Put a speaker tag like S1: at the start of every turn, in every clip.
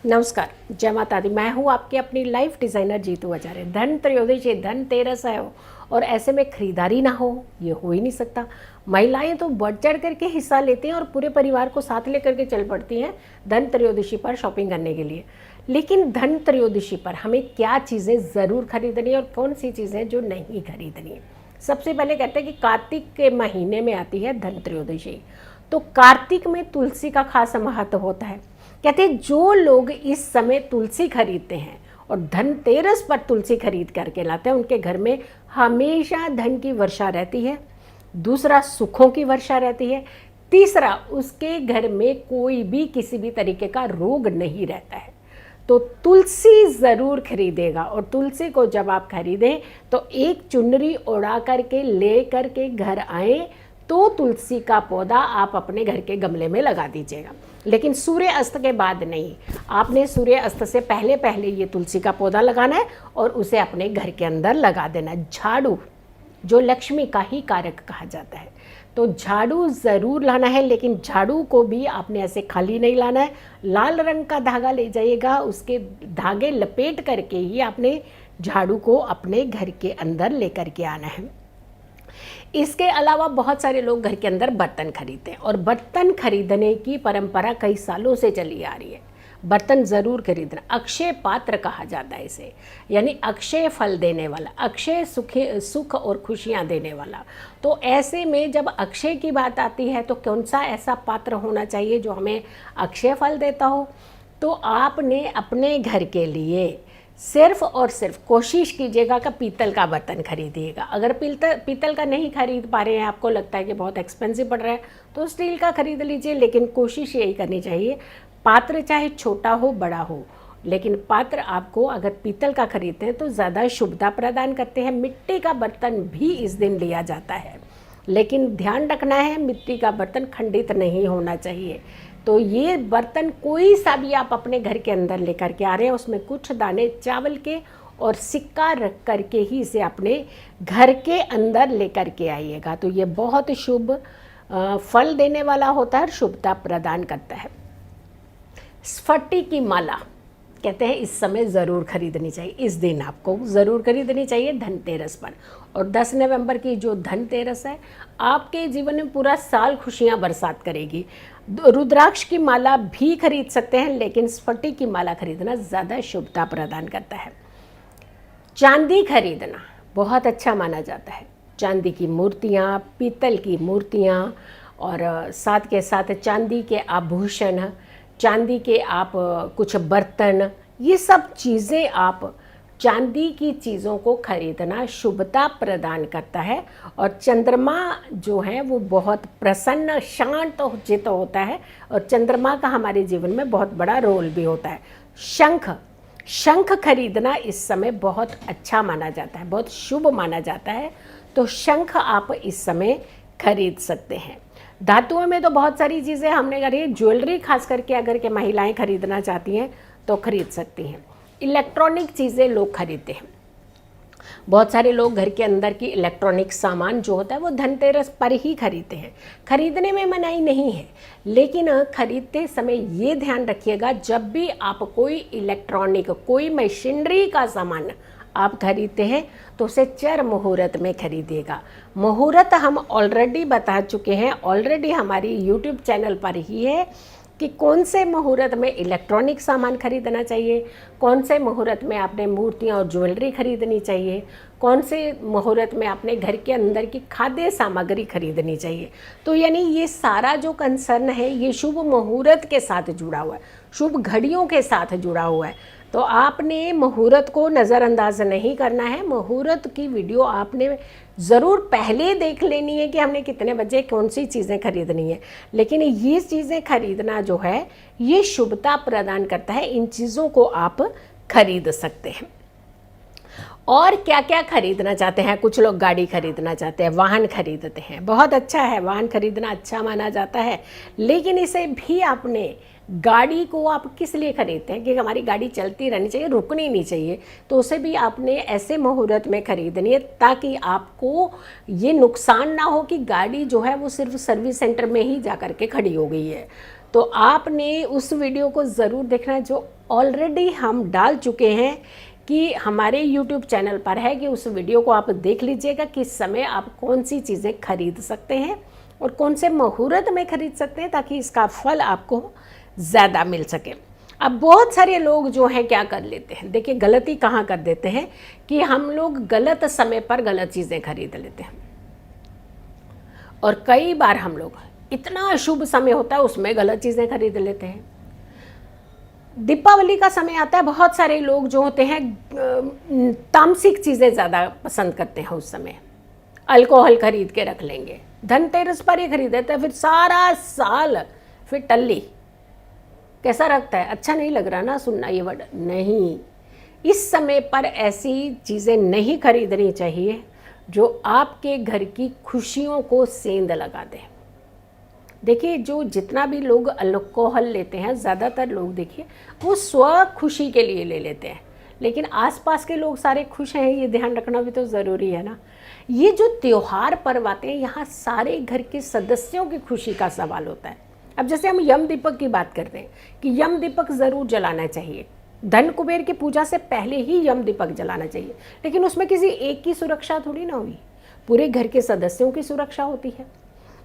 S1: नमस्कार, जय माता दी। मैं हूँ आपकी अपनी लाइफ डिज़ाइनर जीतू आचार्य। धन त्रयोदशी, धनतेरस है और ऐसे में खरीदारी ना हो, ये हो ही नहीं सकता। महिलाएं तो बढ़ चढ़ करके हिस्सा लेती हैं और पूरे परिवार को साथ लेकर के चल पड़ती हैं धन त्रयोदशी पर शॉपिंग करने के लिए। लेकिन धन त्रयोदशी पर हमें क्या चीज़ें ज़रूर खरीदनी है और कौन सी चीज़ें जो नहीं खरीदनी है। सबसे पहले कहते हैं कि कार्तिक के महीने में आती है धन त्रयोदशी। तो कार्तिक में तुलसी का खास महत्व होता है। कहते हैं जो लोग इस समय तुलसी खरीदते हैं और धनतेरस पर तुलसी खरीद करके लाते हैं, उनके घर में हमेशा धन की वर्षा रहती है। दूसरा, सुखों की वर्षा रहती है। तीसरा, उसके घर में कोई भी किसी भी तरीके का रोग नहीं रहता है। तो तुलसी ज़रूर खरीदेगा और तुलसी को जब आप खरीदें तो एक चुनरी उड़ा करके ले करके घर आए तो तुलसी का पौधा आप अपने घर के गमले में लगा दीजिएगा। लेकिन सूर्य अस्त के बाद नहीं, आपने सूर्य अस्त से पहले पहले ये तुलसी का पौधा लगाना है और उसे अपने घर के अंदर लगा देना। झाड़ू जो लक्ष्मी का ही कारक कहा जाता है, तो झाड़ू ज़रूर लाना है। लेकिन झाड़ू को भी आपने ऐसे खाली नहीं लाना है। लाल रंग का धागा ले जाइएगा, उसके धागे लपेट करके ही आपने झाड़ू को अपने घर के अंदर लेकर के आना है। इसके अलावा बहुत सारे लोग घर के अंदर बर्तन खरीदते हैं और बर्तन खरीदने की परंपरा कई सालों से चली आ रही है। बर्तन ज़रूर खरीदना। अक्षय पात्र कहा जाता है इसे, यानी अक्षय फल देने वाला, अक्षय सुख और खुशियाँ देने वाला। तो ऐसे में जब अक्षय की बात आती है तो कौन सा ऐसा पात्र होना चाहिए जो हमें अक्षय फल देता हो। तो आपने अपने घर के लिए सिर्फ और सिर्फ कोशिश कीजिएगा कि पीतल का बर्तन खरीदिएगा। अगर पीतल का नहीं खरीद पा रहे हैं, आपको लगता है कि बहुत एक्सपेंसिव पड़ रहा है, तो स्टील का खरीद लीजिए। लेकिन कोशिश यही करनी चाहिए, पात्र चाहे छोटा हो बड़ा हो, लेकिन पात्र आपको अगर पीतल का खरीदते हैं तो ज़्यादा शुभता प्रदान करते हैं। मिट्टी का बर्तन भी इस दिन लिया जाता है, लेकिन ध्यान रखना है मिट्टी का बर्तन खंडित नहीं होना चाहिए। तो ये बर्तन कोई सा भी आप अपने घर के अंदर लेकर के आ रहे हैं, उसमें कुछ दाने चावल के और सिक्का रख करके ही इसे अपने घर के अंदर लेकर के आइएगा। तो ये बहुत शुभ फल देने वाला होता है, शुभता प्रदान करता है। स्फटिक की माला कहते हैं इस समय ज़रूर खरीदनी चाहिए, इस दिन आपको ज़रूर खरीदनी चाहिए धनतेरस पर। और 10 नवंबर की जो धनतेरस है आपके जीवन में पूरा साल खुशियाँ बरसात करेगी। रुद्राक्ष की माला भी खरीद सकते हैं, लेकिन स्फटिक की माला खरीदना ज़्यादा शुभता प्रदान करता है। चांदी खरीदना बहुत अच्छा माना जाता है। चांदी की मूर्तियाँ, पीतल की मूर्तियाँ और साथ के साथ चांदी के आभूषण, चांदी के आप कुछ बर्तन, ये सब चीज़ें आप चांदी की चीज़ों को खरीदना शुभता प्रदान करता है। और चंद्रमा जो है वो बहुत प्रसन्न शांत चित्त होता है और चंद्रमा का हमारे जीवन में बहुत बड़ा रोल भी होता है। शंख खरीदना इस समय बहुत अच्छा माना जाता है, बहुत शुभ माना जाता है। तो शंख आप इस समय खरीद सकते हैं। धातुओं में तो बहुत सारी चीज़ें हमने करी, ज्वेलरी खास करके अगर के महिलाएं खरीदना चाहती हैं तो खरीद सकती हैं। इलेक्ट्रॉनिक चीज़ें लोग खरीदते हैं। बहुत सारे लोग घर के अंदर की इलेक्ट्रॉनिक सामान जो होता है वो धनतेरस पर ही खरीदते हैं। खरीदने में मनाही नहीं है, लेकिन खरीदते समय ये ध्यान रखिएगा जब भी आप कोई इलेक्ट्रॉनिक, कोई मशीनरी का सामान आप खरीदते हैं तो उसे चर मुहूर्त में खरीदिएगा। मुहूर्त हम ऑलरेडी बता चुके हैं, ऑलरेडी हमारी यूट्यूब चैनल पर ही है कि कौन से मुहूर्त में इलेक्ट्रॉनिक सामान खरीदना चाहिए, कौन से मुहूर्त में आपने मूर्तियाँ और ज्वेलरी खरीदनी चाहिए, कौन से मुहूर्त में आपने घर के अंदर की खाद्य सामग्री खरीदनी चाहिए। तो यानी ये सारा जो कंसर्न है ये शुभ मुहूर्त के साथ जुड़ा हुआ है, शुभ घड़ियों के साथ जुड़ा हुआ है। तो आपने मुहूर्त को नज़रअंदाज नहीं करना है। मुहूर्त की वीडियो आपने ज़रूर पहले देख लेनी है कि हमने कितने बजे कौन सी चीज़ें खरीदनी है। लेकिन ये चीज़ें खरीदना जो है ये शुभता प्रदान करता है, इन चीज़ों को आप खरीद सकते हैं। और क्या क्या खरीदना चाहते हैं, कुछ लोग गाड़ी खरीदना चाहते हैं, वाहन खरीदते हैं, बहुत अच्छा है, वाहन खरीदना अच्छा माना जाता है। लेकिन इसे भी आपने, गाड़ी को आप किस लिए खरीदते हैं कि हमारी गाड़ी चलती रहनी चाहिए, रुकनी नहीं चाहिए, तो उसे भी आपने ऐसे मुहूर्त में खरीदनी है ताकि आपको ये नुकसान ना हो कि गाड़ी जो है वो सिर्फ सर्विस सेंटर में ही जा कर के खड़ी हो गई है। तो आपने उस वीडियो को ज़रूर देखना है जो ऑलरेडी हम डाल चुके हैं कि हमारे YouTube चैनल पर है, कि उस वीडियो को आप देख लीजिएगा कि इस समय आप कौन सी चीज़ें खरीद सकते हैं और कौन से मुहूर्त में खरीद सकते हैं, ताकि इसका फल आपको ज़्यादा मिल सके। अब बहुत सारे लोग जो हैं क्या कर लेते हैं, देखिए गलती कहाँ कर देते हैं कि हम लोग गलत समय पर गलत चीज़ें खरीद लेते हैं, और कई बार हम लोग इतना शुभ समय होता है उसमें गलत चीज़ें खरीद लेते हैं। दीपावली का समय आता है, बहुत सारे लोग जो होते हैं तामसिक चीज़ें ज़्यादा पसंद करते हैं। उस समय अल्कोहल खरीद के रख लेंगे, धनतेरस पर ही खरीद देते हैं, फिर सारा साल फिर टल्ली। कैसा रखता है, अच्छा नहीं लग रहा ना सुनना ये वर्ड, नहीं। इस समय पर ऐसी चीज़ें नहीं खरीदनी चाहिए जो आपके घर की खुशियों को सेंध लगा दे। देखिए जो जितना भी लोग अल्कोहल लेते हैं, ज़्यादातर लोग देखिए वो स्व खुशी के लिए ले लेते हैं, लेकिन आसपास के लोग सारे खुश हैं, ये ध्यान रखना भी तो ज़रूरी है ना। ये जो त्योहार पर्व आते हैं, यहाँ सारे घर के सदस्यों की खुशी का सवाल होता है। अब जैसे हम यम दीपक की बात करते हैं कि यम दीपक ज़रूर जलाना चाहिए, धन कुबेर की पूजा से पहले ही यम दीपक जलाना चाहिए, लेकिन उसमें किसी एक की सुरक्षा थोड़ी ना हुई, पूरे घर के सदस्यों की सुरक्षा होती है।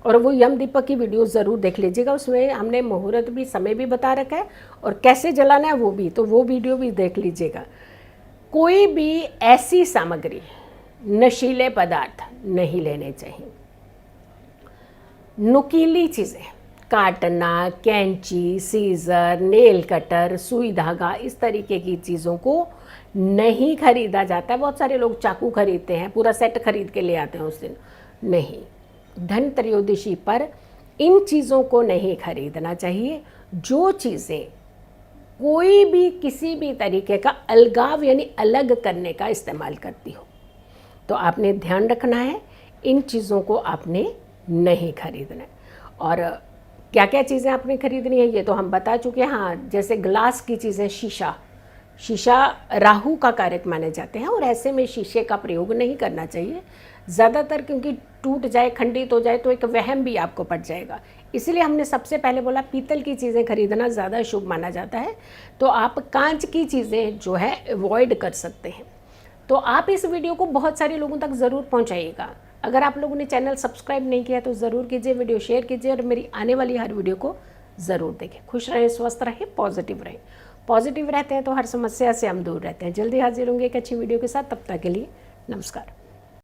S1: और वो यम दीपक की वीडियो ज़रूर देख लीजिएगा, उसमें हमने मुहूर्त भी, समय भी बता रखा है और कैसे जलाना है वो भी, तो वो वीडियो भी देख लीजिएगा। कोई भी ऐसी सामग्री, नशीले पदार्थ नहीं लेने चाहिए। नुकीली चीज़ें, काटना, कैंची, सीज़र, नेल कटर, सुई धागा, इस तरीके की चीज़ों को नहीं खरीदा जाता है। बहुत सारे लोग चाकू खरीदते हैं, पूरा सेट खरीद के ले आते हैं उस दिन। नहीं, धन त्रयोदशी पर इन चीज़ों को नहीं खरीदना चाहिए। जो चीज़ें कोई भी किसी भी तरीके का अलगाव यानी अलग करने का इस्तेमाल करती हो, तो आपने ध्यान रखना है, इन चीज़ों को आपने नहीं खरीदना है। और क्या क्या चीज़ें आपने खरीदनी है ये तो हम बता चुके हैं। हाँ, जैसे ग्लास की चीज़ें, शीशा राहु का कारक माने जाते हैं, और ऐसे में शीशे का प्रयोग नहीं करना चाहिए ज़्यादातर, क्योंकि टूट जाए, खंडित हो जाए तो एक वहम भी आपको पड़ जाएगा। इसलिए हमने सबसे पहले बोला पीतल की चीज़ें खरीदना ज़्यादा शुभ माना जाता है, तो आप कांच की चीज़ें जो है अवॉइड कर सकते हैं। तो आप इस वीडियो को बहुत सारे लोगों तक ज़रूर पहुँचाइएगा। अगर आप लोगों ने चैनल सब्सक्राइब नहीं किया तो ज़रूर कीजिए, वीडियो शेयर कीजिए और मेरी आने वाली हर वीडियो को ज़रूर देखें। खुश रहें, स्वस्थ रहें, पॉजिटिव रहें। पॉजिटिव रहते हैं तो हर समस्या से हम दूर रहते हैं। जल्दी हाजिर होंगे एक अच्छी वीडियो के साथ, तब तक के लिए नमस्कार।